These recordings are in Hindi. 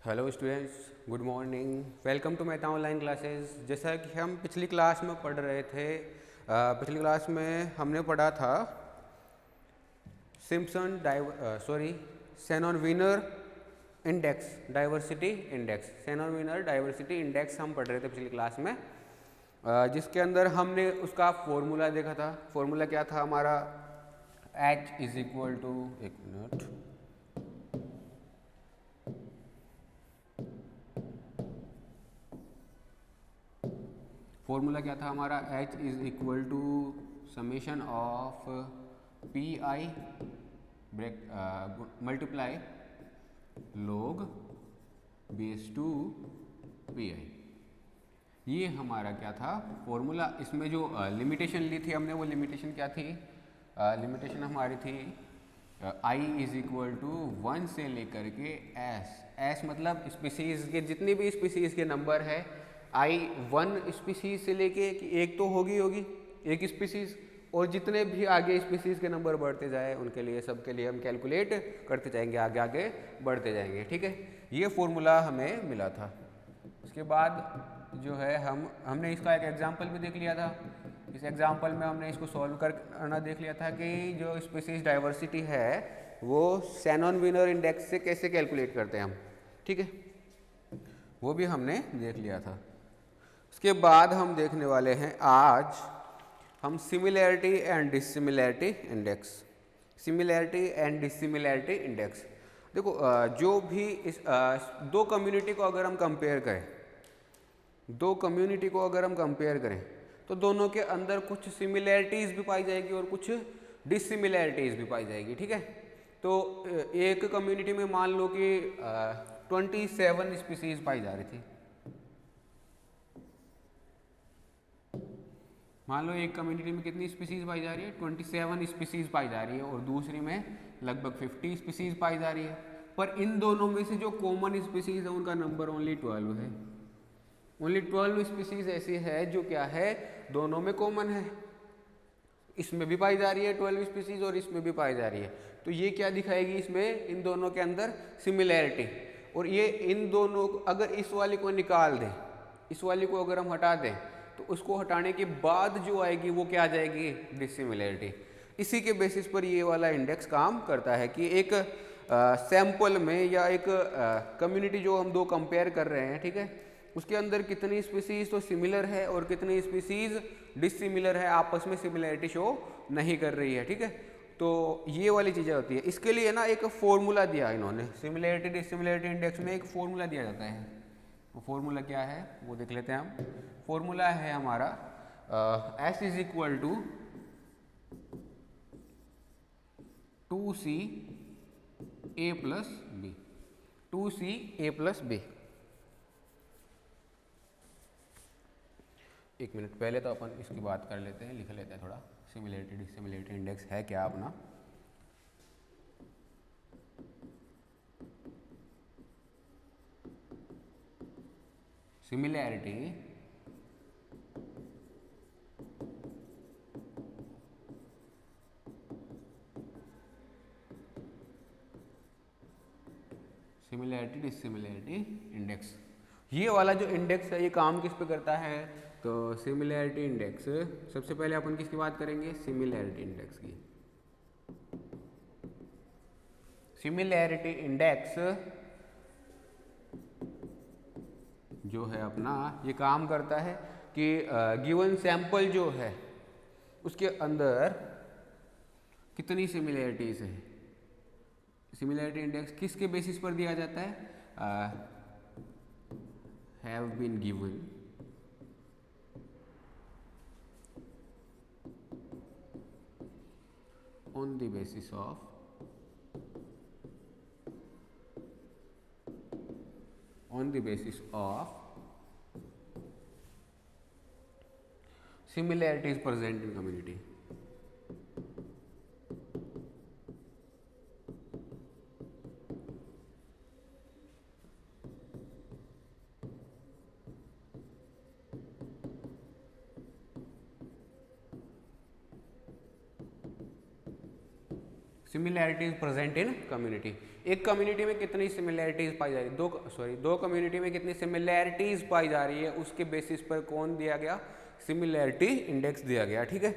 Hello students, good morning. Welcome to Meta online classes. जैसा कि हम पिछली क्लास में पढ़ रहे थे, पिछली क्लास में हमने पढ़ा था Shannon Wiener index diversity index. Shannon Wiener diversity index हम पढ़ रहे थे पिछली क्लास में, जिसके अंदर हमने उसका फॉर्मूला देखा था। फॉर्मूला क्या था हमारा? H इज इक्वल टू, एक मिनट, फॉर्मूला क्या था हमारा? H is equal to summation of P I break multiply log base two P I. ये हमारा क्या था फॉर्मूला। इसमें जो लिमिटेशन ली थी हमने, वो लिमिटेशन क्या थी? लिमिटेशन हमारी थी आई इज इक्वल टू 1 से लेकर के एस मतलब स्पीसीज के जितनी भी स्पीसीज के नंबर है, आई 1 स्पीसीज से लेके एक तो होगी एक स्पीसीज, और जितने भी आगे स्पीसीज के नंबर बढ़ते जाए उनके लिए, सबके लिए हम कैलकुलेट करते जाएंगे, आगे आगे बढ़ते जाएंगे। ठीक है, ये फॉर्मूला हमें मिला था। उसके बाद जो है हमने इसका एक एग्जाम्पल भी देख लिया था। इस एग्जाम्पल में हमने इसको सॉल्व करना देख लिया था कि जो स्पीसीज डाइवर्सिटी है वो शेनॉन वीनर इंडेक्स से कैसे कैलकुलेट करते हैं हम। ठीक है, वो भी हमने देख लिया था। उसके बाद हम देखने वाले हैं आज हम similarity and dissimilarity index. Similarity and dissimilarity index. देखो, जो भी इस दो कम्युनिटी को अगर हम कंपेयर करें, दो कम्युनिटी को अगर हम कंपेयर करें तो दोनों के अंदर कुछ सिमिलैरिटीज़ भी पाई जाएगी और कुछ डिसिमिलैरिटीज़ भी पाई जाएगी। ठीक है, तो एक कम्युनिटी में मान लो कि 27 स्पीसीज पाई जा रही थी। मान लो एक कम्युनिटी में कितनी स्पीसीज पाई जा रही है? 27 स्पीसीज पाई जा रही है, और दूसरी में लगभग 50 स्पीसीज पाई जा रही है। पर इन दोनों में से जो कॉमन स्पीसीज है उनका नंबर ओनली 12 है। ओनली 12 स्पीसीज ऐसी है जो क्या है, दोनों में कॉमन है। इसमें भी पाई जा रही है 12 स्पीसीज और इसमें भी पाई जा रही है। तो ये क्या दिखाएगी इसमें, इन दोनों के अंदर सिमिलैरिटी। और ये इन दोनों, अगर इस वाले को निकाल दें, इस वाले को अगर हम हटा दें, तो उसको हटाने के बाद जो आएगी वो क्या आ जाएगी? डिसिमिलैरिटी। इसी के बेसिस पर ये वाला इंडेक्स काम करता है कि एक सैंपल में या एक कम्युनिटी जो हम दो कंपेयर कर रहे हैं, ठीक है, उसके अंदर कितनी स्पीसीज तो सिमिलर है और कितनी स्पीसीज डिसिमिलर है, आपस में सिमिलैरिटी शो नहीं कर रही है। ठीक है, तो ये वाली चीज़ें होती है। इसके लिए ना एक फॉर्मूला दिया इन्होंने, सिमिलैरिटी डिसिमिलैरिटी इंडेक्स में एक फॉर्मूला दिया जाता है। वो फॉर्मूला क्या है वो देख लेते हैं हम। फॉर्मूला है हमारा S is equal to 2C A plus B. 2C A plus B. एक मिनट पहले तो अपन इसकी बात कर लेते हैं, लिख लेते हैं थोड़ा। सिमिलैरिटी डिसिमिलैरिटी इंडेक्स है क्या अपना? सिमिलैरिटी सिमिलैरिटी डिसिमिलैरिटी इंडेक्स, ये वाला जो इंडेक्स है ये काम किस पे करता है? तो सिमिलैरिटी इंडेक्स, सबसे पहले अपन किसकी बात करेंगे? सिमिलैरिटी इंडेक्स की। सिमिलैरिटी इंडेक्स जो है अपना, ये काम करता है कि गिवन सैंपल जो है उसके अंदर कितनी सिमिलैरिटीज है। सिमिलैरिटी इंडेक्स किसके बेसिस पर दिया जाता है? Have been given on the basis of similarities present in community. Similarities present in community. एक कम्युनिटी में कितनी सिमिलैरिटीज पाई जा रही है, दो कम्युनिटी में कितनी सिमिलैरिटीज पाई जा रही है, उसके बेसिस पर कौन दिया गया, सिमिलैरिटी इंडेक्स दिया गया, ठीक है।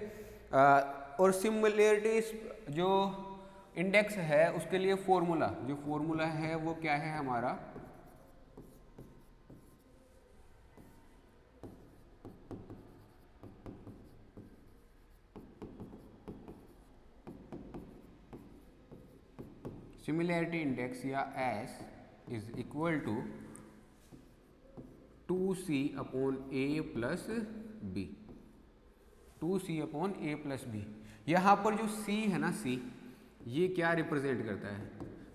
और सिमिलैरिटीज जो इंडेक्स है उसके लिए फॉर्मूला है वो क्या है हमारा, सिमिलैरिटी इंडेक्स या S is equal to 2c upon a plus B, 2c upon a plus B. यहाँ पर जो c है ना, c ये क्या रिप्रेजेंट करता है,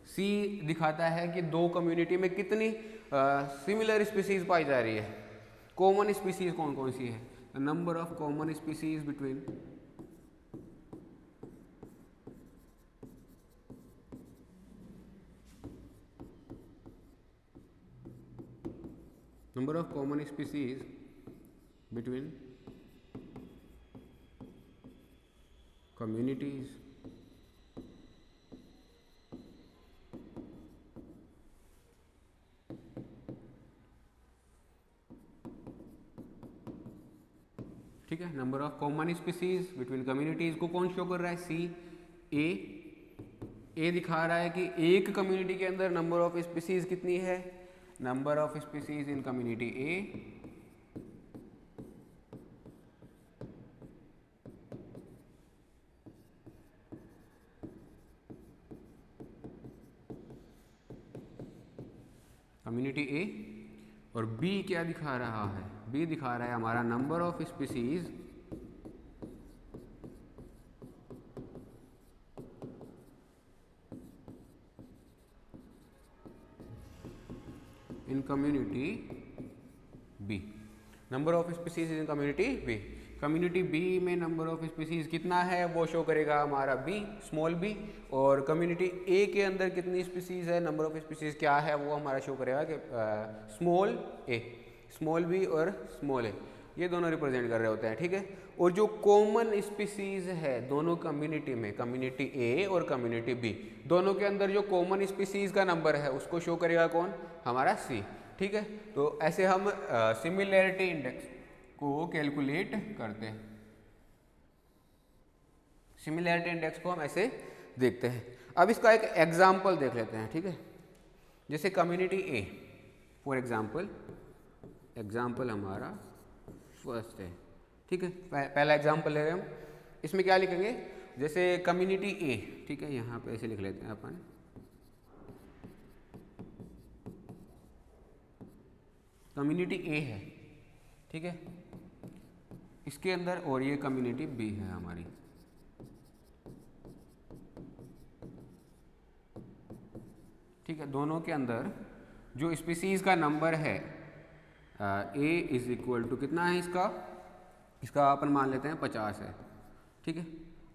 c दिखाता है कि दो कम्युनिटी में कितनी सिमिलर स्पीसीज पाई जा रही है। कॉमन स्पीसीज कौन कौन सी है, number of common species between number of common species between communities ठीक है। Number of common species between communities को कौन शो कर रहा है, सी ए दिखा रहा है कि एक कम्युनिटी के अंदर नंबर ऑफ स्पीसीज कितनी है, number of species in community A community A, और बी क्या दिखा रहा है, बी दिखा रहा है हमारा number of species in community B, number of species in community B. Community B में नंबर ऑफ स्पीसीज कितना है वो शो करेगा हमारा बी, स्मॉल बी, और कम्युनिटी ए के अंदर कितनी स्पीसीज है, नंबर ऑफ स्पीसीज क्या है वो हमारा शो करेगा कि स्मॉल ए, स्मॉल बी और स्मॉल ए, ये दोनों रिप्रेजेंट कर रहे होते हैं, ठीक है। और जो कॉमन स्पीसीज है दोनों कम्युनिटी में, कम्युनिटी ए और कम्युनिटी बी, दोनों के अंदर जो कॉमन स्पीसीज का नंबर है उसको शो करेगा कौन, हमारा सी, ठीक है। तो ऐसे हम सिमिलैरिटी इंडेक्स को कैलकुलेट करते हैं, सिमिलैरिटी इंडेक्स को हम ऐसे देखते हैं। अब इसका एक एग्जाम्पल देख लेते हैं, ठीक है। जैसे कम्युनिटी ए, फॉर एग्जाम्पल हमारा फर्स्ट है, ठीक है। पहला एग्जाम्पल ले रहे हैं हम, इसमें क्या लिखेंगे, जैसे कम्युनिटी ए, ठीक है, यहाँ पे ऐसे लिख लेते हैं अपन, कम्युनिटी ए है, ठीक है, इसके अंदर, और ये कम्युनिटी बी है हमारी, ठीक है। दोनों के अंदर जो स्पीसीज का नंबर है ए इज इक्वल टू कितना है, इसका अपन मान लेते हैं 50 है, ठीक है,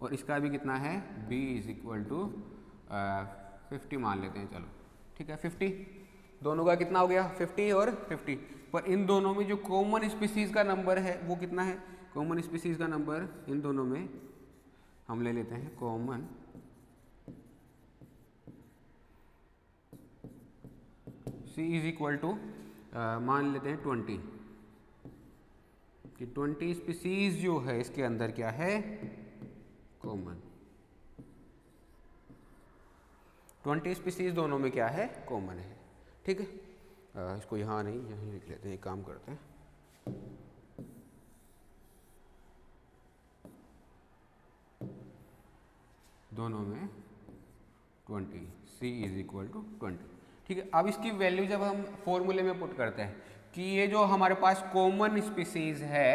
और इसका भी कितना है, बी इज इक्वल टू 50 मान लेते हैं, चलो ठीक है, 50, दोनों का कितना हो गया 50 और 50। पर इन दोनों में जो कॉमन स्पीसीज का नंबर है वो कितना है, कॉमन स्पीसीज का नंबर इन दोनों में हम ले लेते हैं common C is equal to मान लेते हैं 20, कि 20 स्पीसीज जो है इसके अंदर क्या है, कॉमन, 20 स्पीसीज दोनों में क्या है, कॉमन है, ठीक है। इसको यहाँ नहीं, यहीं लिख लेते हैं, एक काम करते हैं, दोनों में 20, C इज इक्वल टू 20, ठीक है। अब इसकी वैल्यू जब हम फॉर्मूले में पुट करते हैं कि ये जो हमारे पास कॉमन स्पीसीज है,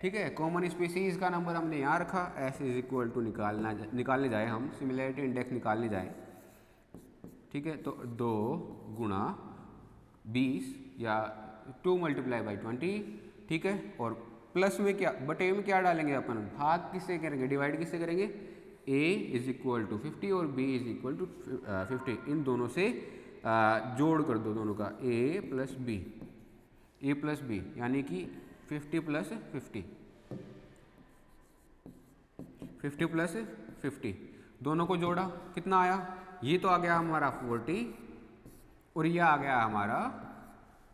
ठीक है, कॉमन स्पीसीज का नंबर हमने यहाँ रखा, S इज इक्वल टू निकालने जाए हम, सिमिलैरिटी इंडेक्स निकालने जाए, ठीक है, तो 2 गुणा 20 या 2 मल्टीप्लाई बाई 20, ठीक है, और प्लस में क्या, बटे में क्या डालेंगे अपन, भाग किससे करेंगे, डिवाइड किससे करेंगे, A इज इक्वल टू 50 और B इज इक्वल टू 50, इन दोनों से जोड़ कर दो दोनों का, A प्लस B, यानी कि 50 प्लस 50, 50 प्लस 50, दोनों को जोड़ा कितना आया, ये तो आ गया हमारा 40 और ये आ गया हमारा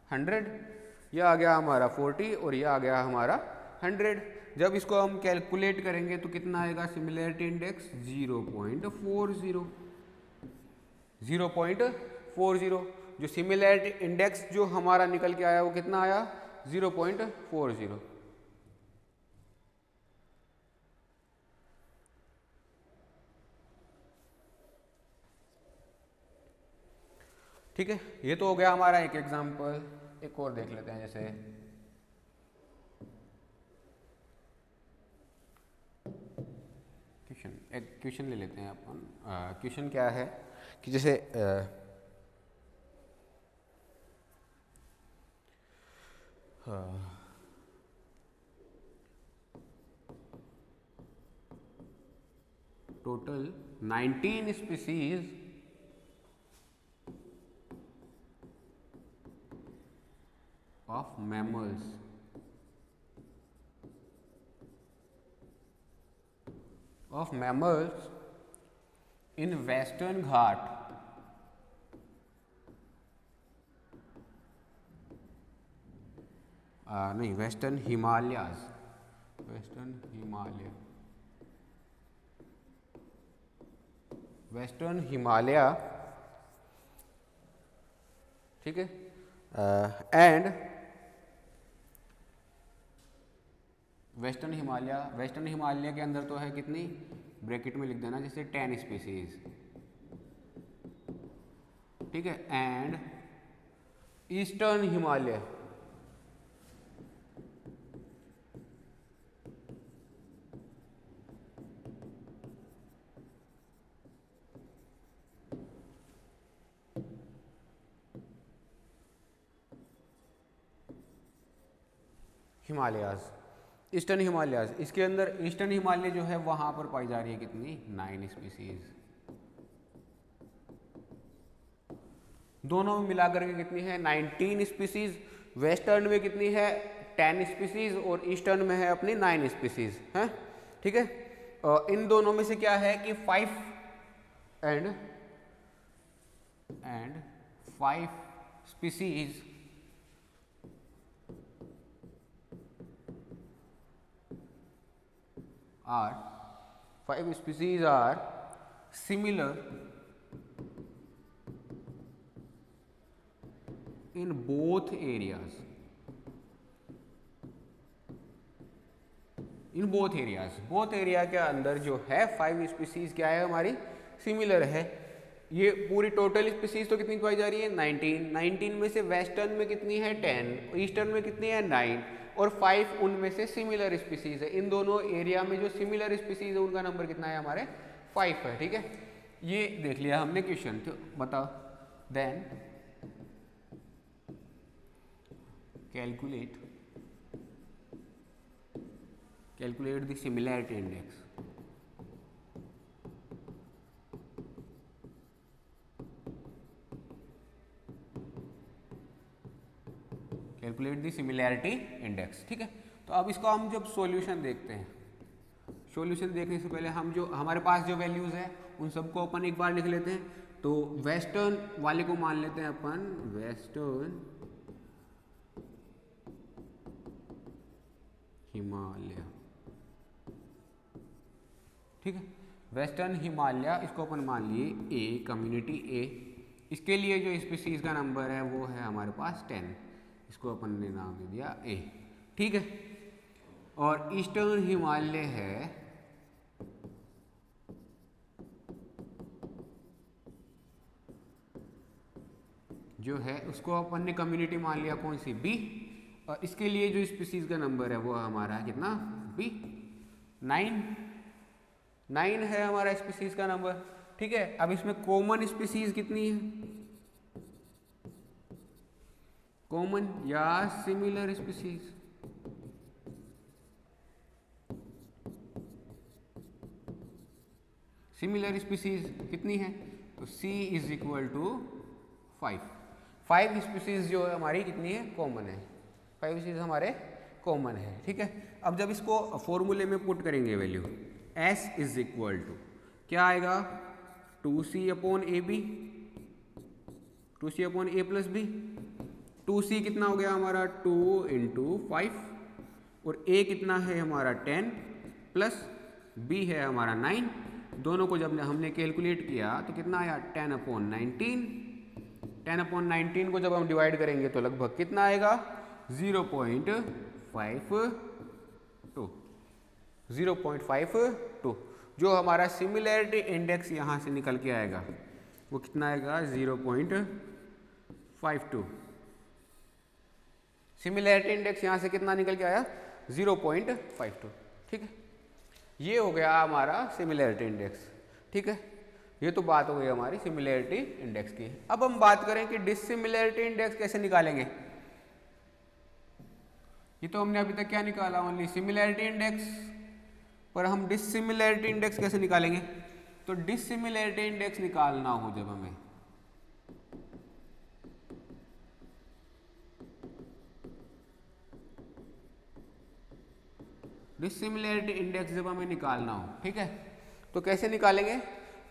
100, ये आ गया हमारा 40 और ये आ गया हमारा 100। जब इसको हम कैलकुलेट करेंगे तो कितना आएगा सिमिलैरिटी इंडेक्स 0.40, 0.40। जो सिमिलैरिटी इंडेक्स जो हमारा निकल के आया वो कितना आया 0.40। ठीक है, ये तो हो गया हमारा एक एग्जांपल। एक और देख लेते हैं, जैसे क्वेश्चन, एक क्वेश्चन ले लेते हैं अपन। क्वेश्चन क्या है कि जैसे total 19 species of mammals in Western Ghat नहीं, वेस्टर्न हिमालयाज, वेस्टर्न हिमालय, ठीक है, एंड वेस्टर्न हिमालय के अंदर तो है कितनी, ब्रैकेट में लिख देना जैसे 10 स्पीसीज, ठीक है, and eastern Himalaya, Himalayas, eastern Himalayas, इसके अंदर ईस्टर्न हिमालय जो है वहां पर पाई जा रही है कितनी 9 स्पीसीज, दोनों में मिलाकर के कितनी है 19 स्पीसीज। वेस्टर्न में कितनी है 10 स्पीसीज और ईस्टर्न में है अपनी 9 स्पीसीज है, ठीक है। इन दोनों में से क्या है कि 5 and 5 species are similar in both areas, both area के अंदर जो है 5 स्पीसीज क्या है हमारी सिमिलर है। ये पूरी टोटल स्पीसीज तो कितनी पाई जा रही है 19 में से वेस्टर्न में कितनी है 10, ईस्टर्न में कितनी है 9 और 5 उनमें से सिमिलर स्पीसीज है। इन दोनों एरिया में जो सिमिलर स्पीसीज है उनका नंबर कितना है हमारे 5 है, ठीक है। ये देख लिया हमने क्वेश्चन, तो बताओ then calculate the similarity index. Calculate the similarity index, ठीक है। तो अब इसको हम जब सॉल्यूशन देखते हैं, सॉल्यूशन देखने से पहले हम जो हमारे पास जो वैल्यूज है उन सबको अपन एक बार लिख लेते हैं। तो वेस्टर्न वाले को मान लेते हैं अपन वेस्टर्न हिमालय, ठीक है। वेस्टर्न हिमालय इसको अपन मान लिए ए, कम्युनिटी ए। इसके लिए जो स्पीसीज का नंबर है वो है हमारे पास 10, इसको अपन ने नाम दे दिया ए, ठीक है। और ईस्टर्न हिमालय है जो है उसको अपन ने कम्युनिटी मान लिया कौन सी बी, और इसके लिए जो स्पीसीज का नंबर है वो हमारा है कितना बी 9 है हमारा स्पीसीज का नंबर, ठीक है। अब इसमें कॉमन स्पीसीज कितनी है, कॉमन या सिमिलर स्पीसीज, सिमिलर स्पीसीज कितनी है, तो C is equal to 5 species जो है हमारी कितनी है कॉमन है, 5 स्पीसीज हमारे कॉमन है, ठीक है। अब जब इसको फॉर्मूले में पुट करेंगे value S is equal to क्या आएगा 2c upon A B, 2c upon A plus B. 2c कितना हो गया हमारा 2 इंटू 5 और a कितना है हमारा 10 प्लस b है हमारा 9। दोनों को जब हमने कैलकुलेट किया तो कितना आया 10 अपॉन 19। 10 अपॉन 19 को जब हम डिवाइड करेंगे तो लगभग कितना आएगा 0.52, 0.52। जो हमारा सिमिलैरिटी इंडेक्स यहाँ से निकल के आएगा वो कितना आएगा 0.52। सिमिलैरिटी इंडेक्स यहाँ से कितना निकल के आया 0.52। ठीक है, ये हो गया हमारा सिमिलैरिटी इंडेक्स। ठीक है, ये तो बात हो गई हमारी सिमिलैरिटी इंडेक्स की। अब हम बात करें कि डिसिमिलैरिटी इंडेक्स कैसे निकालेंगे। ये तो हमने अभी तक क्या निकाला, ओनली सिमिलैरिटी इंडेक्स, पर हम डिसिमिलैरिटी इंडेक्स कैसे निकालेंगे। तो डिसिमिलैरिटी इंडेक्स निकालना हो जब हमें, डिसिमिलैरिटी इंडेक्स जब हमें निकालना हो, ठीक है, तो कैसे निकालेंगे।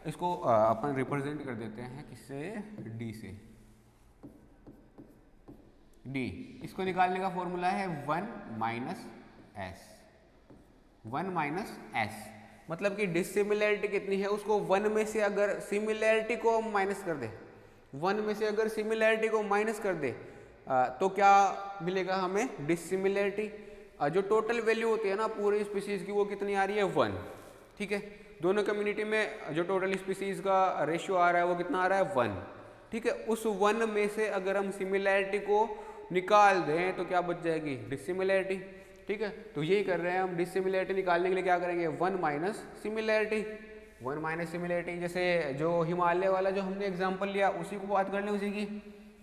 इसको अपन रिप्रेजेंट कर देते हैं किससे, डी से। डी, इसको निकालने का फॉर्मूला है 1 माइनस एस। 1 माइनस एस मतलब कि डिसिमिलैरिटी कितनी है उसको 1 में से अगर सिमिलैरिटी को हम माइनस कर दे, 1 में से अगर सिमिलैरिटी को माइनस कर दे तो क्या मिलेगा हमें डिसिमिलैरिटी। जो टोटल वैल्यू होती है ना पूरी स्पीसीज की वो कितनी आ रही है 1। ठीक है, दोनों कम्युनिटी में जो टोटल स्पीसीज का रेशियो आ रहा है वो कितना आ रहा है 1। ठीक है, उस 1 में से अगर हम सिमिलैरिटी को निकाल दें तो क्या बच जाएगी डिसिमिलैरिटी। ठीक है, तो यही कर रहे हैं हम, डिसिमिलैरिटी निकालने के लिए क्या करेंगे 1 माइनस सिमिलैरिटी। 1 माइनस सिमिलैरिटी, जैसे जो हिमालय वाला जो हमने एग्जांपल लिया उसी को बात कर लें उसी की।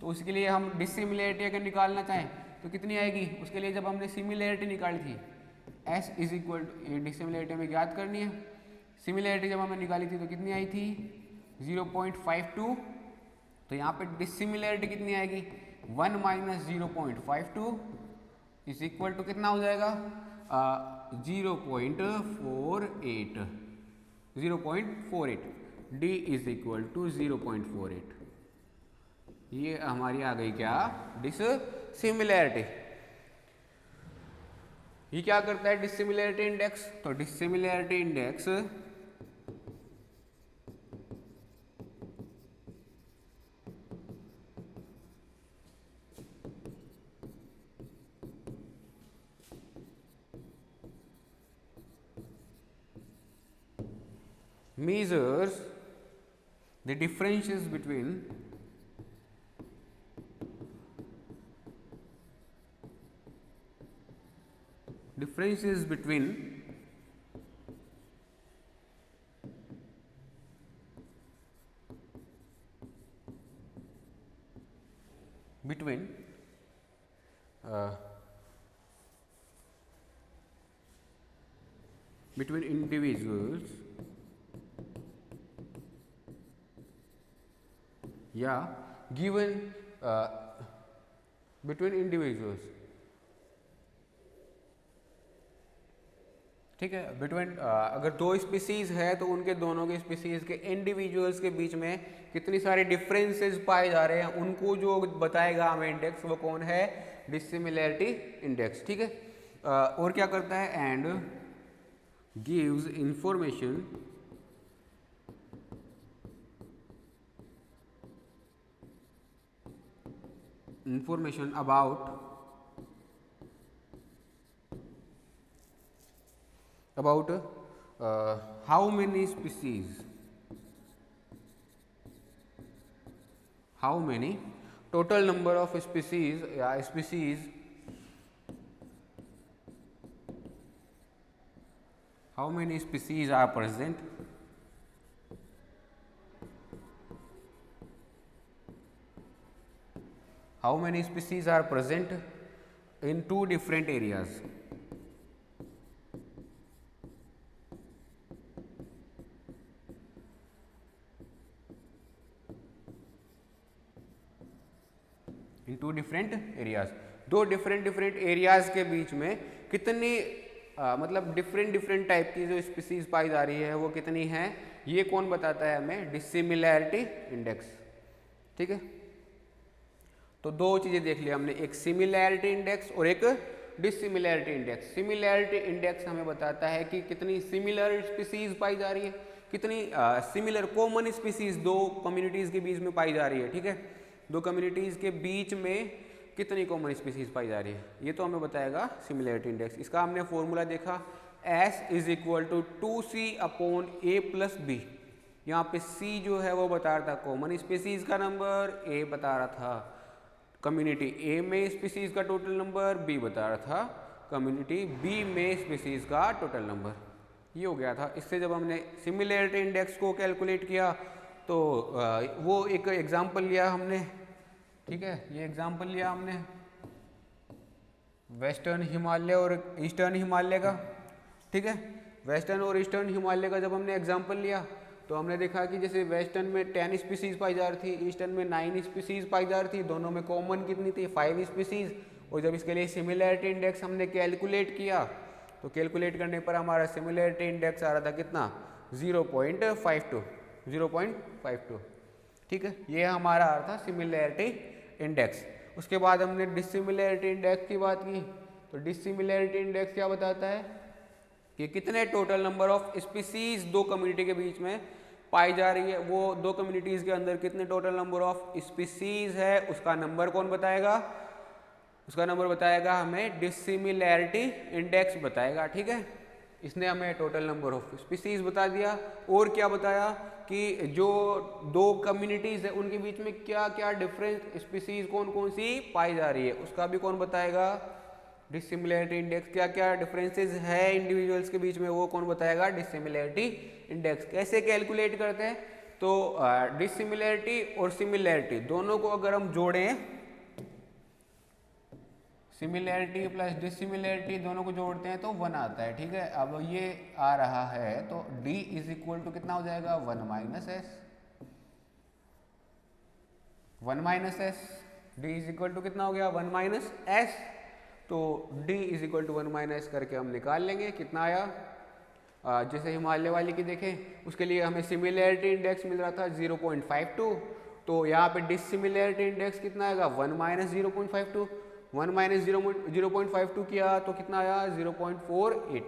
तो उसके लिए हम डिसिमिलैरिटी अगर निकालना चाहें तो कितनी आएगी, उसके लिए जब हमने सिमिलैरिटी निकाली थी S इज इक्वल टू, ये डिसिमिलैरिटी हमें ज्ञात करनी है। सिमिलैरिटी जब हमने निकाली थी तो कितनी आई थी 0.52। तो यहाँ पे डिसिमिलैरिटी कितनी आएगी 1 माइनस 0.52 इज इक्वल टू कितना हो जाएगा 0.48। 0.48 डी इज इक्वल टू 0.48। ये हमारी आ गई क्या डिसिमिलैरिटी। ये क्या करता है डिसिमिलैरिटी इंडेक्स, तो dissimilarity index measures the differences between between individuals या given between individuals। ठीक है, बिटवीन अगर दो स्पीसीज है तो उनके दोनों के स्पीसीज के इंडिविजुअल्स के बीच में कितनी सारे डिफरेंसेस पाए जा रहे हैं उनको जो बताएगा हमें इंडेक्स वो कौन है डिसिमिलैरिटी इंडेक्स। ठीक है, और क्या करता है and gives information about how many total number of species या species how many species are present in two different areas। In two different areas, दो डिफरेंट एरियाज के बीच में कितनी मतलब डिफरेंट टाइप की जो स्पीसीज पाई जा रही है वो कितनी है ये कौन बताता है हमें? Dissimilarity index. ठीक है, तो दो चीजें देख लिया हमने, एक सिमिलैरिटी इंडेक्स और एक डिसिमिलैरिटी इंडेक्स। सिमिलैरिटी इंडेक्स हमें बताता है कि कितनी सिमिलर स्पीसीज पाई जा रही है, कितनी सिमिलर कॉमन स्पीसीज दो कम्युनिटीज के बीच में पाई जा रही है। ठीक है, दो कम्युनिटीज के बीच में कितनी कॉमन स्पीसीज पाई जा रही है, ये तो हमें बताएगा सिमिलैरिटी इंडेक्स। इसका हमने फॉर्मूला देखा, S is equal to 2C upon A plus B. यहाँ पे C जो है वो बता रहा था कॉमन स्पीसीज का नंबर, A बता रहा था कम्युनिटी A में स्पीसीज का टोटल नंबर, B बता रहा था कम्युनिटी B में स्पीसीज का टोटल नंबर। ये हो गया था। इससे जब हमने सिमिलैरिटी इंडेक्स को कैलकुलेट किया तो वो एक एग्जांपल लिया हमने। ठीक है, ये एग्जांपल लिया हमने वेस्टर्न हिमालय और ईस्टर्न हिमालय का। ठीक है, वेस्टर्न और ईस्टर्न हिमालय का जब हमने एग्जांपल लिया तो हमने देखा कि जैसे वेस्टर्न में 10 स्पीसीज पाई जा रही थी, ईस्टर्न में 9 स्पीसीज पाई जा रही थी, दोनों में कॉमन कितनी थी? 5 स्पीसीज। और जब इसके लिए सिमिलैरिटी इंडेक्स हमने कैलकुलेट किया तो कैलकुलेट करने पर हमारा सिमिलैरिटी इंडेक्स आ रहा था कितना? 0.52, 0.52। ठीक है, ये हमारा आ रहा था सिमिलैरिटी इंडेक्स। उसके बाद हमने डिसिमिलैरिटी इंडेक्स की बात की, तो डिसिमिलैरिटी इंडेक्स क्या बताता है कि कितने टोटल नंबर ऑफ स्पीसीज दो कम्युनिटी के बीच में पाई जा रही है, वो दो कम्युनिटीज के अंदर कितने टोटल नंबर ऑफ स्पीसीज है, उसका नंबर कौन बताएगा? उसका नंबर बताएगा हमें डिसिमिलैरिटी इंडेक्स बताएगा। ठीक है, इसने हमें टोटल नंबर ऑफ स्पीसीज बता दिया, और क्या बताया कि जो दो कम्युनिटीज है उनके बीच में क्या क्या डिफरेंट स्पीसीज कौन कौन सी पाई जा रही है, उसका भी कौन बताएगा? Dissimilarity index. क्या क्या डिफरेंसेस है इंडिविजुअल्स के बीच में, वो कौन बताएगा? Dissimilarity index. कैसे कैलकुलेट करते हैं? तो डिसिमिलैरिटी और सिमिलैरिटी दोनों को अगर हम जोड़ें, सिमिलैरिटी प्लस डिसिमिलैरिटी दोनों को जोड़ते हैं तो 1 आता है। ठीक है, अब ये आ रहा है तो D इज इक्वल टू कितना हो जाएगा? 1 minus S, 1 minus S. D is equal to कितना हो गया? 1 माइनस एस। तो D is equal to 1 minus करके हम निकाल लेंगे कितना आया। जैसे हिमालय वाली की देखें, उसके लिए हमें सिमिलैरिटी इंडेक्स मिल रहा था 0.52, तो यहाँ पे डिसिमिलैरिटी इंडेक्स कितना आएगा? 1 माइनस 0.52। 1 माइनस 0.52 किया तो कितना आया? 0.48।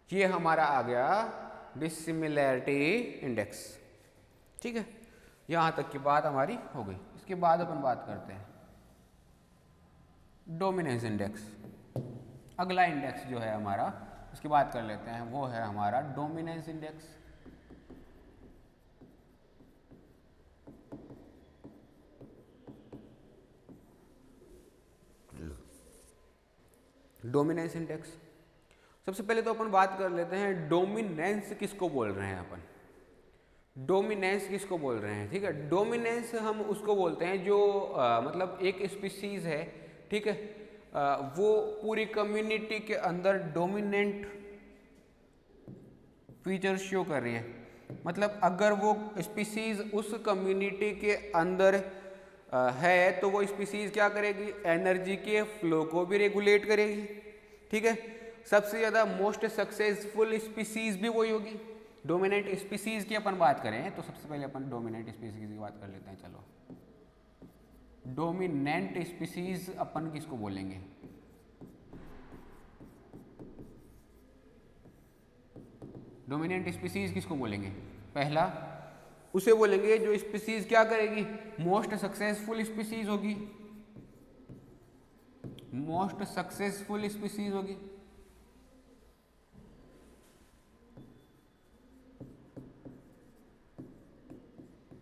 ये हमारा आ गया डिसिमिलैरिटी इंडेक्स। ठीक है, यहाँ तक की बात हमारी हो गई। इसके बाद अपन बात करते हैं डोमिनेंस इंडेक्स। अगला इंडेक्स जो है हमारा, उसकी बात कर लेते हैं, वो है हमारा डोमिनेंस इंडेक्स। डोमिनेंस इंडेक्स, सबसे पहले तो अपन बात कर लेते हैं डोमिनेंस किसको बोल रहे हैं अपन। डोमिनेंस किसको बोल रहे हैं? ठीक है, डोमिनेंस हम उसको बोलते हैं जो मतलब एक स्पीसीज है, ठीक है, वो पूरी कम्युनिटी के अंदर डोमिनेंट फीचर शो कर रही है। मतलब अगर वो स्पीसीज उस कम्युनिटी के अंदर है तो वो स्पीसीज क्या करेगी? एनर्जी के फ्लो को भी रेगुलेट करेगी। ठीक है, सबसे ज़्यादा मोस्ट सक्सेसफुल स्पीसीज भी वही होगी। डोमिनेंट स्पीसीज की अपन बात करें तो सबसे पहले अपन डोमिनेंट स्पीसीज की बात कर लेते हैं। चलो, डोमिनेंट स्पीसीज अपन किसको बोलेंगे? डोमिनेंट स्पीसीज किसको बोलेंगे? पहला उसे बोलेंगे जो स्पीसीज क्या करेगी? मोस्ट सक्सेसफुल स्पीसीज होगी, मोस्ट सक्सेसफुल स्पीसीज होगी।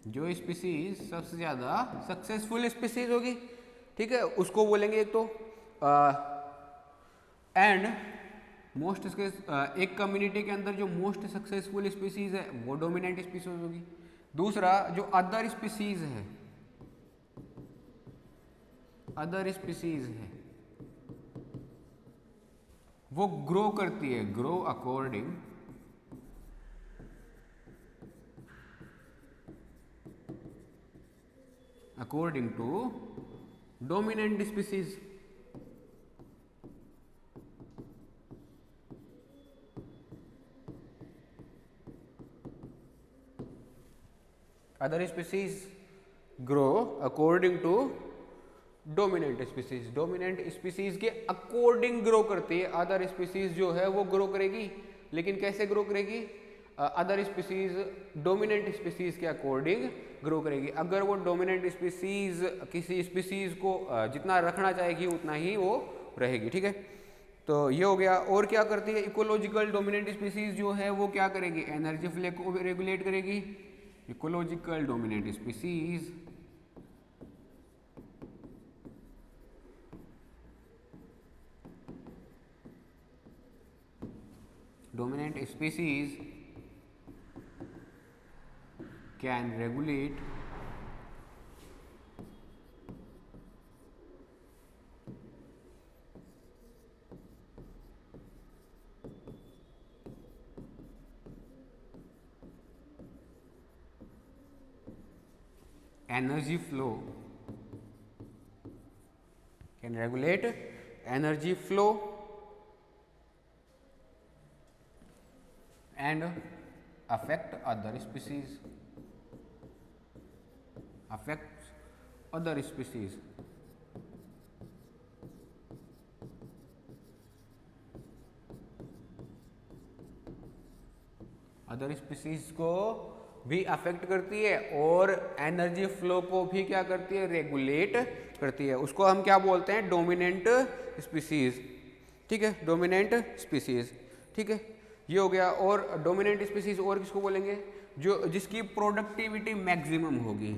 जो स्पीसीज सबसे ज्यादा सक्सेसफुल स्पीसीज होगी, ठीक है, उसको बोलेंगे एक तो। एंड मोस्ट एक कम्युनिटी के अंदर जो मोस्ट सक्सेसफुल स्पीसीज है वो डोमिनेंट स्पीसीज होगी। दूसरा जो अदर स्पीसीज है, अदर स्पीसीज है वो ग्रो करती है, grow according to dominant species. Other species grow according to dominant species, dominant species के अकॉर्डिंग ग्रो करती है, अदर स्पीसीज जो है वो ग्रो करेगी, लेकिन कैसे ग्रो करेगी, अदर स्पीसीज डोमिनेंट स्पीसीज के अकॉर्डिंग ग्रो करेगी। अगर वो डोमिनेंट स्पीसीज किसी स्पीसीज को जितना रखना चाहेगी उतना ही वो रहेगी, ठीक है। तो ये हो गया। और क्या करती है इकोलॉजिकल डोमिनेंट स्पीसीज जो है वो क्या करेगी, एनर्जी फ्लो को रेगुलेट करेगी। Ecological dominant species dominant species can regulate energy flow, can regulate energy flow and affect other species, affects other species। Other species को भी अफेक्ट करती है और एनर्जी फ्लो को भी क्या करती है, रेगुलेट करती है। उसको हम क्या बोलते हैं, डोमिनेंट स्पीसीज, ठीक है, डोमिनेंट स्पीसीज, ठीक है, ये हो गया। और डोमिनेंट स्पीसीज और किसको बोलेंगे, जो जिसकी प्रोडक्टिविटी मैक्सिमम होगी।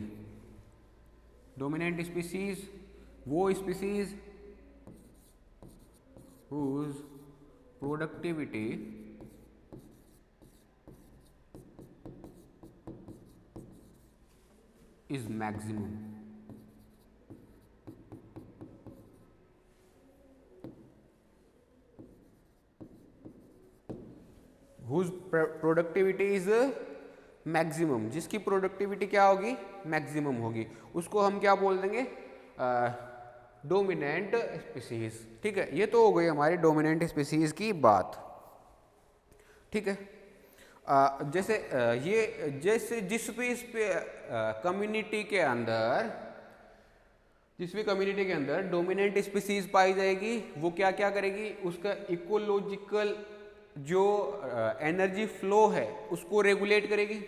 डोमिनेंट स्पीसीज वो species whose productivity is maximum, whose productivity is maximum, जिसकी प्रोडक्टिविटी क्या होगी, मैक्सिमम होगी, उसको हम क्या बोल देंगे, डोमिनेंट स्पीसीज, ठीक है। ये तो हो गई हमारी डोमिनेंट स्पीसीज की बात, ठीक है। जैसे जैसे जिस भी कम्युनिटी के अंदर, जिस भी कम्युनिटी के अंदर डोमिनेंट स्पीसीज पाई जाएगी वो क्या क्या करेगी, उसका इकोलॉजिकल जो एनर्जी फ्लो है उसको रेगुलेट करेगी,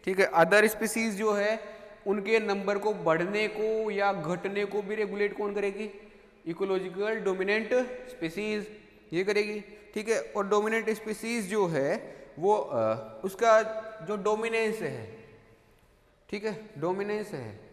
ठीक है। अदर स्पीसीज जो है उनके नंबर को बढ़ने को या घटने को भी रेगुलेट कौन करेगी, इकोलॉजिकल डोमिनेंट स्पीसीज ये करेगी, ठीक है। और डोमिनेंट स्पीसीज जो है वो उसका जो डोमिनेंस है, ठीक है, डोमिनेंस है,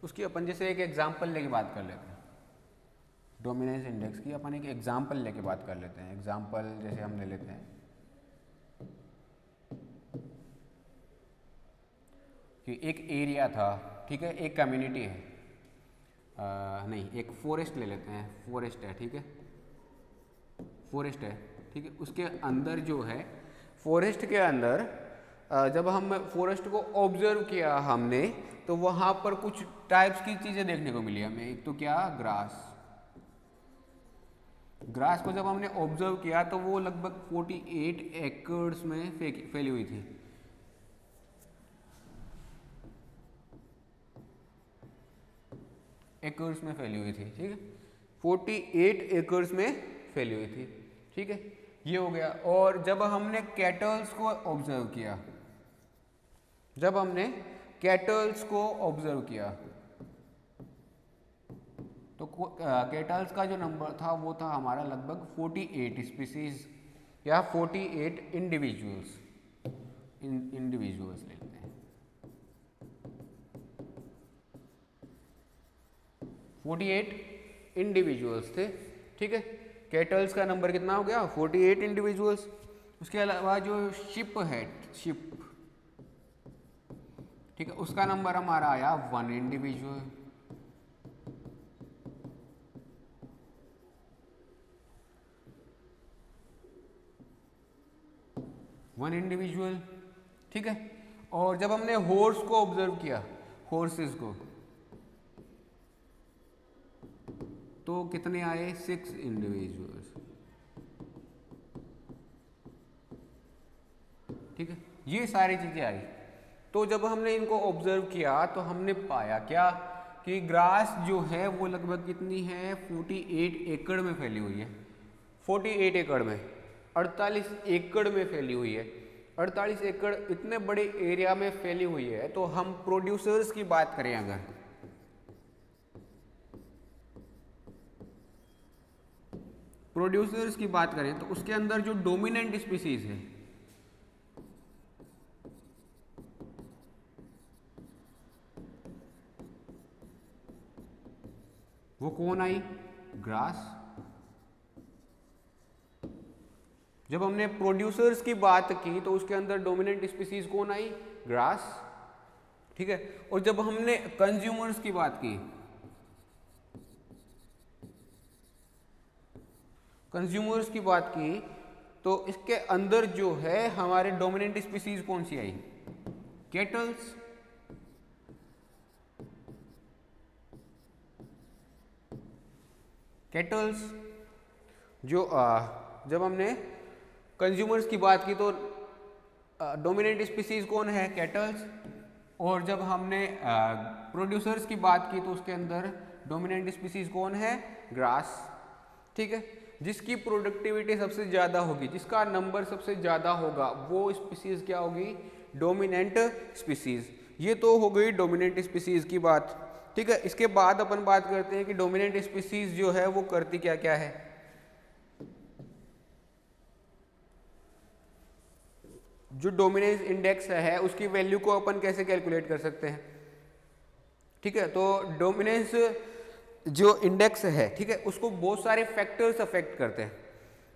उसकी अपन जैसे एक एग्जांपल लेके बात कर लेते हैं। डोमिनेंस इंडेक्स की अपन एक एग्जांपल लेके बात कर लेते हैं। एग्जांपल जैसे हम ले लेते हैं कि एक एरिया था, ठीक है, एक कम्युनिटी है, नहीं एक फॉरेस्ट ले लेते हैं, फॉरेस्ट है, ठीक है, फॉरेस्ट है, ठीक है। उसके अंदर जो है, फॉरेस्ट के अंदर जब हम फॉरेस्ट को ऑब्जर्व किया हमने, तो वहाँ पर कुछ टाइप्स की चीज़ें देखने को मिली हमें। एक तो क्या, ग्रास, ग्रास को जब हमने ऑब्जर्व किया तो वो लगभग 48 एकड़्स में फैली हुई थी, एकर्स में फैली हुई थी, ठीक है, 48 एकर्स में फैली हुई थी, ठीक है, ये हो गया। और जब हमने कैटल्स को ऑब्जर्व किया, जब हमने कैटल्स को ऑब्जर्व किया तो कैटल्स का जो नंबर था वो था हमारा लगभग 48 स्पीसीज या 48 इंडिविजुअल्स, इंडिविजुअल्स लेते हैं, 48 इंडिविजुअल्स थे, ठीक है। कैटल्स का नंबर कितना हो गया, 48 इंडिविजुअल्स। उसके अलावा जो शिप है, शिप, ठीक है, उसका नंबर हमारा आया 1 इंडिविजुअल। ठीक है। और जब हमने हॉर्स को ऑब्जर्व किया, हॉर्सेस को, तो कितने आए? 6 इंडिविजुअल्स। ठीक है, ये सारी चीजें आई। तो जब हमने इनको ऑब्जर्व किया तो हमने पाया क्या कि ग्रास जो है वो लगभग कितनी है? 48 एकड़ में फैली हुई है। 48 एकड़ में, 48 एकड़ में फैली हुई है। 48 एकड़ इतने बड़े एरिया में फैली हुई है। तो हम प्रोड्यूसर्स की बात करें, अगर प्रोड्यूसर्स की बात करें तो उसके अंदर जो डोमिनेंट स्पीसीज है वो कौन आई? ग्रास। जब हमने प्रोड्यूसर्स की बात की तो उसके अंदर डोमिनेंट स्पीसीज कौन आई? ग्रास। ठीक है। और जब हमने कंज्यूमर्स की बात की, कंज्यूमर्स की बात की तो इसके अंदर जो है हमारे डोमिनेंट स्पीसीज कौन सी आई? कैटल्स। कैटल्स जो जब हमने कंज्यूमर्स की बात की तो डोमिनेंट स्पीसीज कौन है? कैटल्स। और जब हमने प्रोड्यूसर्स की बात की तो उसके अंदर डोमिनेंट स्पीसीज कौन है? ग्रास। ठीक है। जिसकी प्रोडक्टिविटी सबसे ज़्यादा होगी, जिसका नंबर सबसे ज़्यादा होगा, वो स्पीसीज क्या होगी? Dominant species. ये तो हो गई डोमिनेंट स्पीसीज की बात। ठीक है। इसके बाद अपन बात करते हैं कि डोमिनेंट स्पीसीज जो है वो करती क्या क्या है। जो डोमिनेंस इंडेक्स है उसकी वैल्यू को अपन कैसे कैलकुलेट कर सकते हैं? ठीक है। तो डोमिनेंस जो इंडेक्स है, ठीक है, उसको बहुत सारे फैक्टर्स अफेक्ट करते हैं।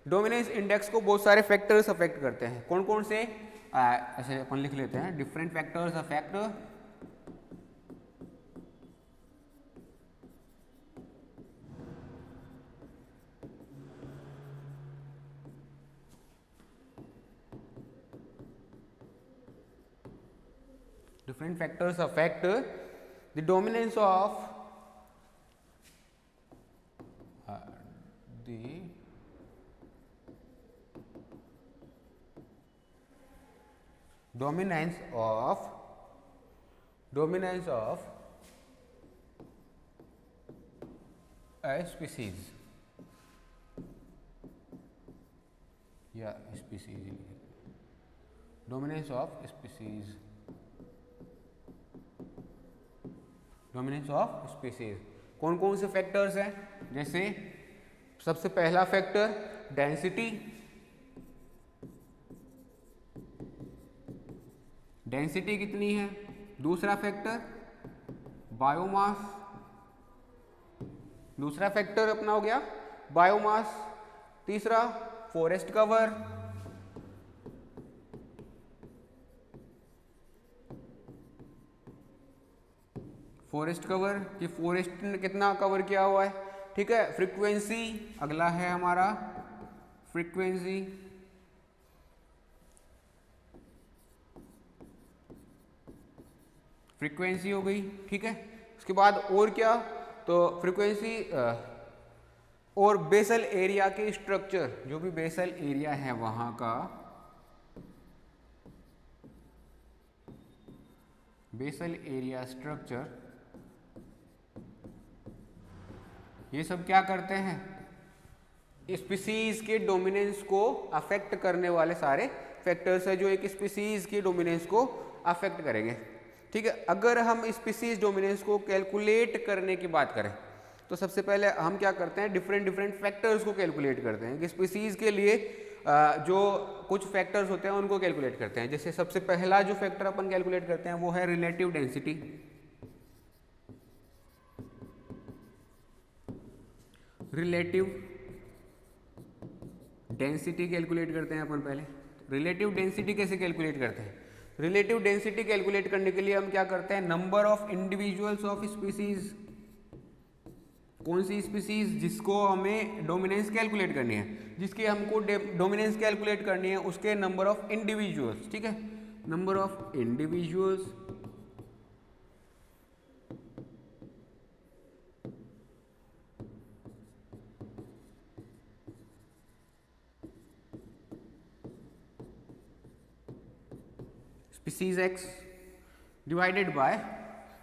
डोमिनेंस इंडेक्स को बहुत सारे फैक्टर्स अफेक्ट करते हैं। कौन कौन से? ऐसे अपन लिख लेते हैं, different factors affect the dominance of the dominance of a species या species, dominance of species, dominance of species. कौन कौन से फैक्टर्स हैं? जैसे सबसे पहला फैक्टर डेंसिटी। डेंसिटी कितनी है? दूसरा फैक्टर बायोमास। दूसरा फैक्टर अपना हो गया बायोमास। तीसरा फॉरेस्ट कवर। फॉरेस्ट कवर कि फॉरेस्ट ने कितना कवर किया हुआ है। ठीक है। फ्रीक्वेंसी अगला है हमारा, फ्रीक्वेंसी। फ्रीक्वेंसी हो गई। ठीक है। उसके बाद और क्या? तो फ्रीक्वेंसी और बेसल एरिया के स्ट्रक्चर, जो भी बेसल एरिया है वहां का, बेसल एरिया स्ट्रक्चर, ये सब क्या करते हैं? स्पीसीज के डोमिनेंस को अफेक्ट करने वाले सारे फैक्टर्स है जो एक स्पीसीज के डोमिनेंस को अफेक्ट करेंगे। ठीक है। अगर हम स्पीसीज डोमिनेंस को कैलकुलेट करने की बात करें तो सबसे पहले हम क्या करते हैं? डिफरेंट फैक्टर्स को कैलकुलेट करते हैं कि स्पीसीज के लिए जो कुछ फैक्टर्स होते हैं उनको कैलकुलेट करते हैं। जैसे सबसे पहला जो फैक्टर अपन कैलकुलेट करते हैं वो है relative density. Relative density calculate करते हैं अपन पहले। रिलेटिव डेंसिटी कैसे कैलकुलेट करते हैं? रिलेटिव डेंसिटी कैलकुलेट करने के लिए हम क्या करते हैं, number of individuals of species, कौन सी स्पीसीज जिसको हमें डोमिनेंस कैलकुलेट करनी है, जिसकी हमको डोमिनेंस कैलकुलेट करनी है, उसके नंबर ऑफ इंडिविजुअल्स, ठीक है, number of individuals species x divided by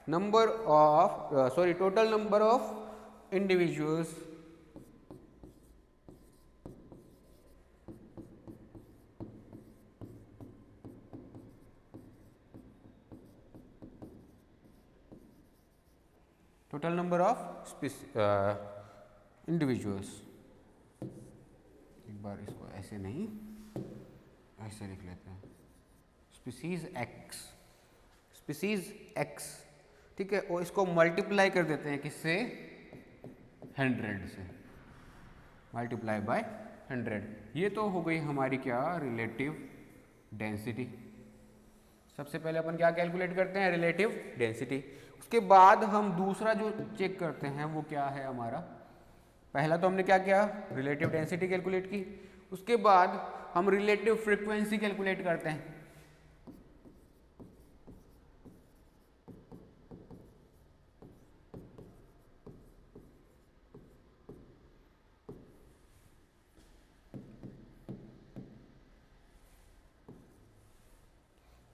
number of total number of individuals total number of individuals। एक बार इसको ऐसे नहीं ऐसे लिख लेते हैं, स्पीसीज एक्स, ठीक है, और इसको मल्टीप्लाई कर देते हैं किससे, 100 से, मल्टीप्लाई बाय 100। ये तो हो गई हमारी क्या, रिलेटिव डेंसिटी। सबसे पहले अपन क्या कैलकुलेट करते हैं, रिलेटिव डेंसिटी। उसके बाद हम दूसरा जो चेक करते हैं वो क्या है हमारा, पहला तो हमने क्या किया, रिलेटिव डेंसिटी कैलकुलेट की, उसके बाद हम रिलेटिव फ्रीक्वेंसी कैलकुलेट करते हैं।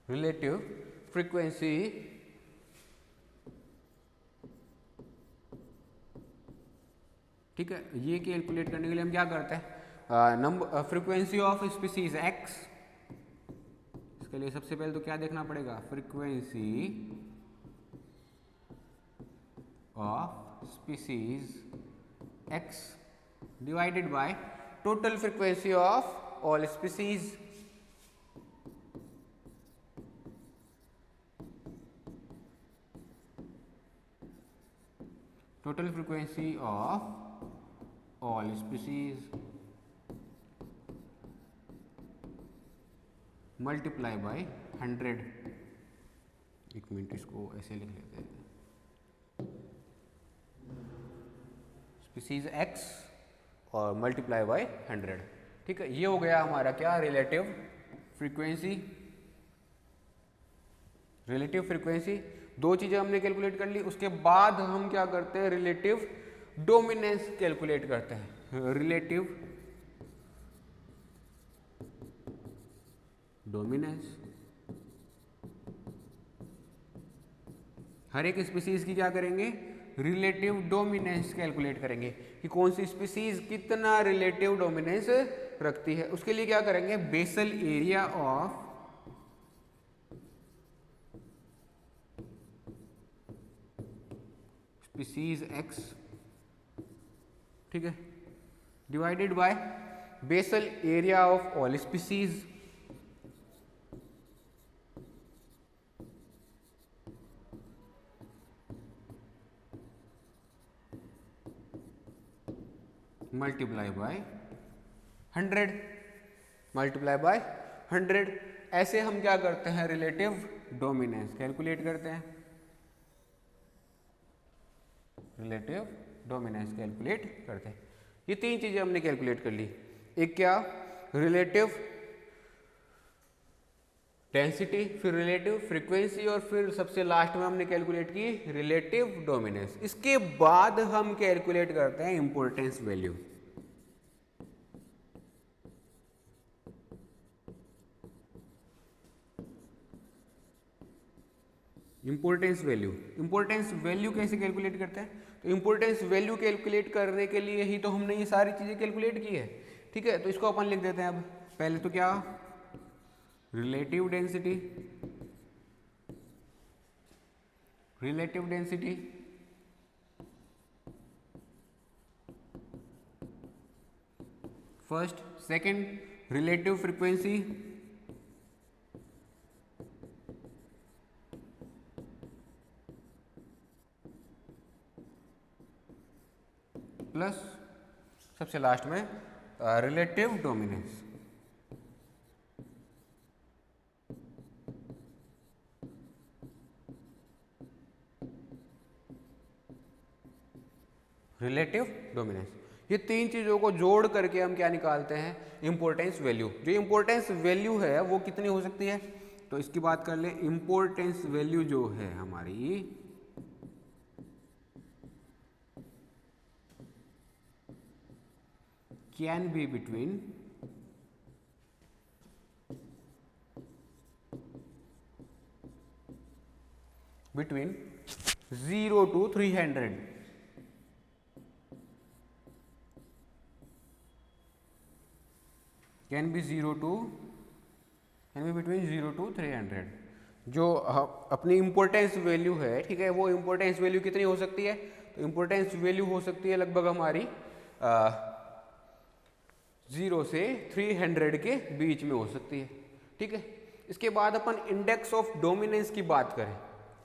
रिलेटिव फ्रीक्वेंसी ठीक है, ये कैलकुलेट करने के लिए हम क्या करते हैं, number frequency of species x, इसके लिए सबसे पहले तो क्या देखना पड़ेगा, frequency of species X divided by total frequency of all species. Total frequency of all species multiply by 100। एक मिनट इसको ऐसे लिख लेते हैं, स्पीसीज x और मल्टीप्लाई बाय 100, ठीक है। ये हो गया हमारा क्या, रिलेटिव फ्रीक्वेंसी। रिलेटिव फ्रीक्वेंसी दो चीजें हमने कैलकुलेट कर ली। उसके बाद हम क्या करते हैं, रिलेटिव डोमिनेंस कैलकुलेट करते हैं। रिलेटिव डोमिनेंस हर एक स्पीसीज की क्या करेंगे, रिलेटिव डोमिनेंस कैलकुलेट करेंगे कि कौन सी स्पीसीज कितना रिलेटिव डोमिनेंस रखती है। उसके लिए क्या करेंगे, basal area of species X, ठीक है, divided by basal area of all species multiply by 100, multiply by 100। ऐसे हम क्या करते हैं, रिलेटिव डोमिनेंस कैलकुलेट करते हैं। रिलेटिव डोमिनेंस कैलकुलेट करते हैं। ये तीन चीजें हमने कैलकुलेट कर ली। एक क्या, रिलेटिव डेंसिटी, फिर रिलेटिव फ्रीक्वेंसी, और फिर सबसे लास्ट में हमने कैलकुलेट की रिलेटिव डोमिनेंस। इसके बाद हम कैलकुलेट करते हैं इंपॉर्टेंस वैल्यू। इंपॉर्टेंस वैल्यू कैसे कैलकुलेट करते हैं, तो इंपॉर्टेंस वैल्यू कैलकुलेट करने के लिए ही तो हमने ये सारी चीजें कैलकुलेट की है, ठीक है। तो इसको अपन लिख देते हैं। अब पहले तो क्या, relative density, first, second relative frequency, plus सबसे लास्ट में रिलेटिव डोमिनेंस। Relative dominance. ये तीन चीज़ों को जोड़ करके हम क्या निकालते हैं, इम्पोर्टेंस वैल्यू। जो इम्पोर्टेंस वैल्यू है वो कितनी हो सकती है, तो इसकी बात कर ले। इम्पोर्टेंस वैल्यू जो है हमारी can be between 0 to 300। Can be between 0 to 300। जो अपनी इम्पोर्टेंस वैल्यू है, ठीक है, वो इम्पोर्टेंस वैल्यू कितनी हो सकती है, तो इम्पोर्टेंस वैल्यू हो सकती है लगभग हमारी 0 से 300 के बीच में हो सकती है, ठीक है। इसके बाद अपन इंडेक्स ऑफ डोमिनेंस की बात करें।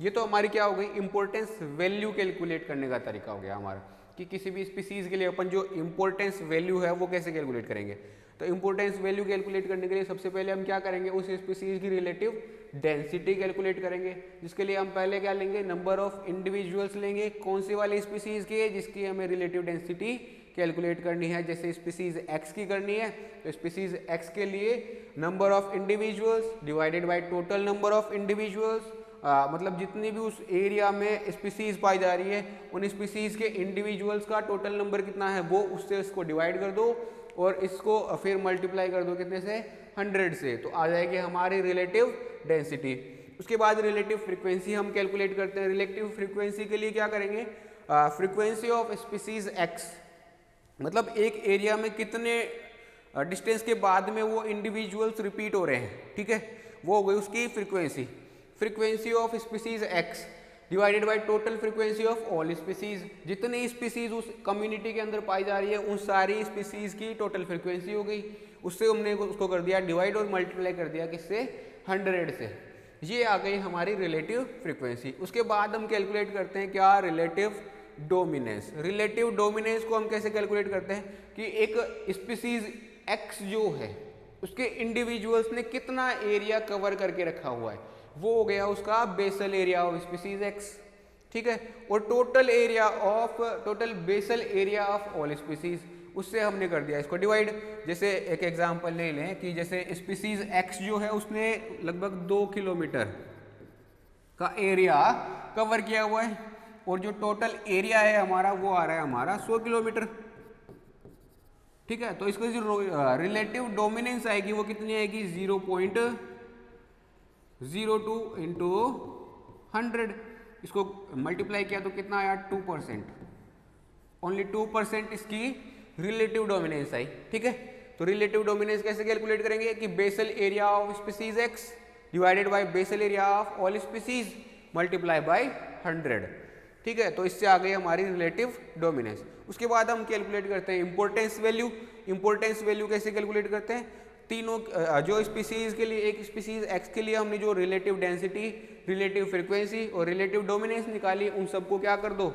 ये तो हमारी क्या हो गई, इंपॉर्टेंस वैल्यू कैलकुलेट करने का तरीका हो गया हमारा, कि किसी भी स्पीसीज के लिए अपन जो इंपॉर्टेंस वैल्यू है वो कैसे कैलकुलेट करेंगे। तो इंपॉर्टेंस वैल्यू कैलकुलेट करने के लिए सबसे पहले हम क्या करेंगे, उस स्पीसीज की रिलेटिव डेंसिटी कैलकुलेट करेंगे, जिसके लिए हम पहले क्या लेंगे, नंबर ऑफ इंडिविजुअल्स लेंगे। कौन सी वाली स्पीसीज की, जिसकी हमें रिलेटिव डेंसिटी कैलकुलेट करनी है। जैसे स्पीसीज एक्स की करनी है, तो स्पीसीज एक्स के लिए number of individuals divided by total number of individuals, मतलब जितनी भी उस एरिया में स्पीसीज पाई जा रही है उन स्पीसीज के इंडिविजुअल्स का टोटल नंबर कितना है वो उससे इसको डिवाइड कर दो और इसको फिर मल्टीप्लाई कर दो कितने से, 100 से, तो आ जाएगी हमारी रिलेटिव डेंसिटी। उसके बाद रिलेटिव फ्रीक्वेंसी हम कैलकुलेट करते हैं। रिलेटिव फ्रीक्वेंसी के लिए क्या करेंगे, फ्रीक्वेंसी ऑफ स्पीसीज एक्स, मतलब एक एरिया में कितने डिस्टेंस के बाद में वो इंडिविजुअल्स रिपीट हो रहे हैं, ठीक है, वो हो गई उसकी frequency. Frequency of species X divided by total frequency of all species, जितनी स्पीसीज उस कम्युनिटी के अंदर पाई जा रही है उन सारी स्पीसीज की टोटल फ्रीक्वेंसी हो गई। उससे हमने उसको कर दिया डिवाइड और मल्टीप्लाई कर दिया किससे, 100 से। ये आ गई हमारी रिलेटिव फ्रीक्वेंसी। उसके बाद हम कैलकुलेट करते हैं क्या, रिलेटिव डोमिनेंस। रिलेटिव डोमिनेंस को हम कैसे कैलकुलेट करते हैं कि एक स्पीसीज एक्स जो है उसके इंडिविजुअल्स ने कितना एरिया कवर करके रखा हुआ है, वो हो गया उसका basal area of species X, ठीक है। और total basal area of all species, उससे हमने कर दिया इसको डिवाइड। जैसे एक एग्जांपल ले लें कि जैसे स्पीसीज एक्स जो है उसने लगभग 2 किलोमीटर का एरिया कवर किया हुआ है और जो टोटल एरिया है हमारा वो आ रहा है हमारा 100 किलोमीटर, ठीक है। तो इसको जो रिलेटिव डोमिनेंस आएगी वो कितनी आएगी, 0.02 इंटू 100, इसको मल्टीप्लाई किया तो कितना आया, 2%। ओनली 2% इसकी रिलेटिव डोमिनेंस आई, ठीक है। तो रिलेटिव डोमिनेंस कैसे कैलकुलेट करेंगे कि basal area of species X divided by basal area of all species multiply by 100, ठीक है। तो इससे आ गई हमारी रिलेटिव डोमिनेंस। उसके बाद हम कैलकुलेट करते हैं इंपॉर्टेंस वैल्यू। इंपॉर्टेंस वैल्यू कैसे कैलकुलेट करते हैं, तीनों जो स्पीसीज के लिए, एक स्पीसीज एक्स के लिए हमने जो रिलेटिव डेंसिटी, रिलेटिव फ्रीक्वेंसी और रिलेटिव डोमिनेंस निकाली, उन सबको क्या कर दो,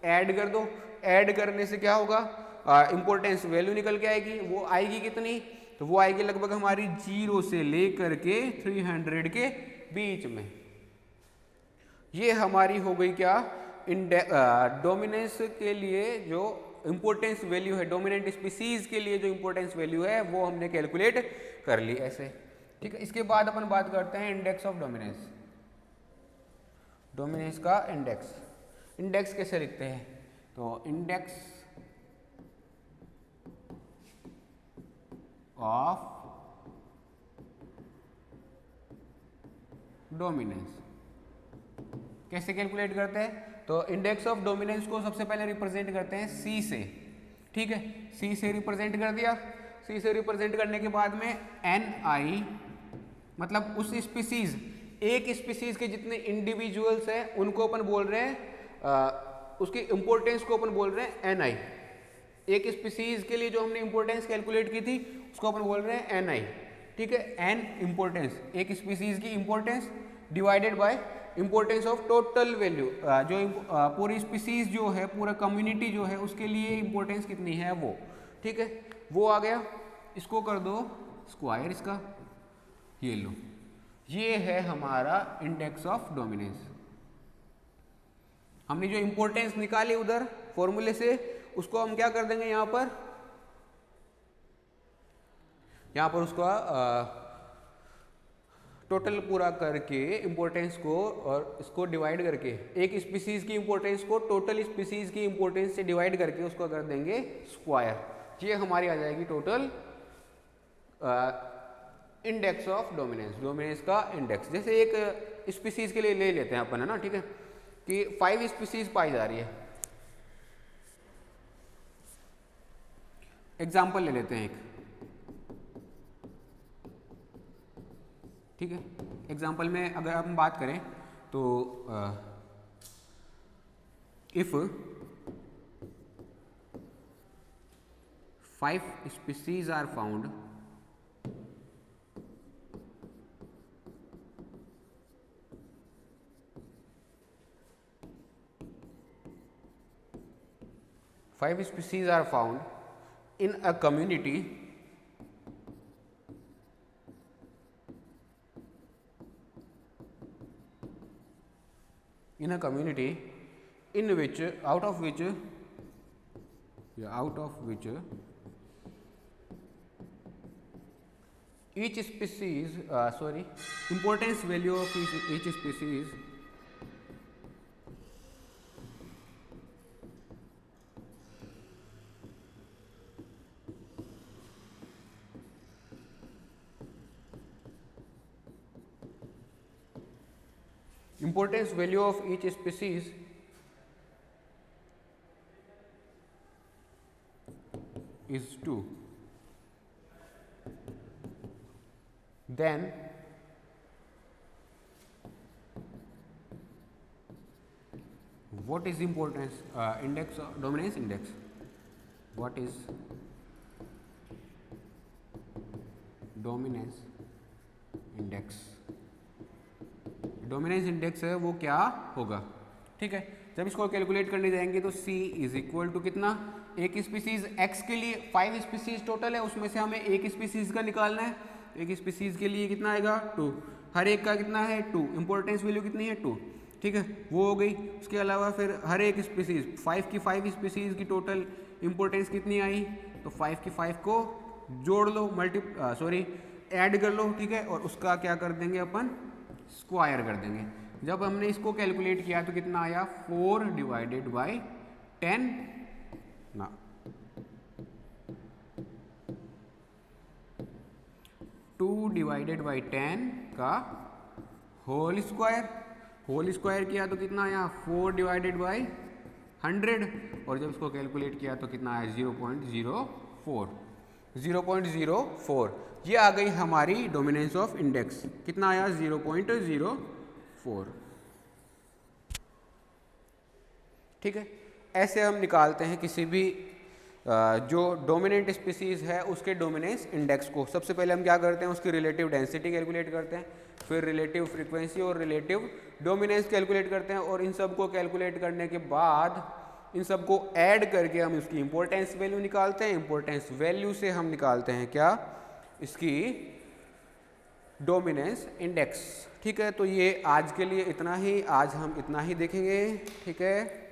ऐड कर दो। ऐड करने से क्या होगा, इंपॉर्टेंस वैल्यू निकल के आएगी। वो आएगी कितनी, तो वो आएगी लगभग हमारी 0 से लेकर के 300 के बीच में। ये हमारी हो गई क्या, डोमिनेंस के लिए जो इंपॉर्टेंस वैल्यू है, डोमिनेंट स्पीसीज के लिए जो इंपॉर्टेंस वैल्यू है वो हमने कैलकुलेट कर ली ऐसे, ठीक है। इसके बाद अपन बात करते हैं इंडेक्स ऑफ डोमिनेंस। डोमिनेंस का इंडेक्स, इंडेक्स कैसे लिखते हैं, तो इंडेक्स ऑफ डोमिनेंस कैसे कैलकुलेट करते हैं, तो इंडेक्स ऑफ डोमिनेंस को सबसे पहले रिप्रेजेंट करते हैं सी से, ठीक है। सी से रिप्रेजेंट कर दिया। सी से रिप्रेजेंट करने के बाद में एन आई, मतलब उस स्पीसीज, एक स्पीसीज के जितने इंडिविजुअल्स हैं उनको अपन बोल रहे हैं, उसकी इंपॉर्टेंस को अपन बोल रहे हैं एन आई। एक स्पीसीज के लिए जो हमने इंपॉर्टेंस कैलकुलेट की थी उसको अपन बोल रहे हैं एन आई, ठीक है। एन इंपॉर्टेंस, एक स्पीसीज की importance divided by importance of total value, जो पूरी स्पीसीज जो है, पूरा कम्युनिटी जो है उसके लिए इंपॉर्टेंस कितनी है वो, ठीक है। वो आ गया। इसको कर दो स्क्वायर इसका, ये लो, ये है हमारा इंडेक्स ऑफ डोमिनेंस। हमने जो इंपॉर्टेंस निकाली उधर फॉर्मूले से, उसको हम क्या कर देंगे यहाँ पर उसका टोटल पूरा करके इंपॉर्टेंस को और इसको डिवाइड करके, एक स्पीसीज की इंपॉर्टेंस को टोटल स्पीसीज की इंपॉर्टेंस से डिवाइड करके उसको कर देंगे स्क्वायर। ये हमारी आ जाएगी total index of dominance, dominance का इंडेक्स। जैसे एक स्पीसीज के लिए ले लेते हैं अपन, है ना, ठीक है, कि 5 स्पीसीज पाई जा रही है। एग्जाम्पल ले लेते हैं एक, ठीक है। एग्जाम्पल में अगर हम बात करें तो if 5 species are found in a community in which out of which each species importance value of each species is 2, then what is importance index dominance index? What is dominance index? Dominance index है वो क्या होगा, ठीक है। जब इसको कैलकुलेट करने जाएंगे तो C इज इक्वल टू कितना, एक स्पीसीज X के लिए 5 स्पीसीज टोटल है, उसमें से हमें एक स्पीसीज का निकालना है। एक स्पीसीज के लिए कितना आएगा 2, हर एक का कितना है 2, इंपॉर्टेंस वैल्यू कितनी है 2, ठीक है, वो हो गई। उसके अलावा फिर हर एक स्पीसीज 5 स्पीसीज की टोटल इंपॉर्टेंस कितनी आई, तो 5 की 5 को जोड़ लो, ऐड कर लो, ठीक है, और उसका क्या कर देंगे अपन, स्क्वायर कर देंगे। जब हमने इसको कैलकुलेट किया तो कितना आया 4 डिवाइडेड बाई 10 ना 2 डिवाइडेड बाई 10 का होल स्क्वायर किया तो कितना आया 4 डिवाइडेड बाई 100, और जब इसको कैलकुलेट किया तो कितना आया 0.04। ये आ गई हमारी डोमिनेंस ऑफ इंडेक्स, कितना आया 0.04, ठीक है। ऐसे हम निकालते हैं किसी भी जो डोमिनेंट स्पीसीज है उसके डोमिनेंस इंडेक्स को। सबसे पहले हम क्या करते हैं, उसकी रिलेटिव डेंसिटी कैलकुलेट करते हैं, फिर रिलेटिव फ्रीक्वेंसी और रिलेटिव डोमिनेंस कैलकुलेट करते हैं, और इन सब को कैलकुलेट करने के बाद इन सब को ऐड करके हम इसकी इंपॉर्टेंस वैल्यू निकालते हैं। इंपॉर्टेंस वैल्यू से हम निकालते हैं क्या, इसकी डोमिनेंस इंडेक्स, ठीक है। तो ये आज के लिए इतना ही, आज हम इतना ही देखेंगे, ठीक है।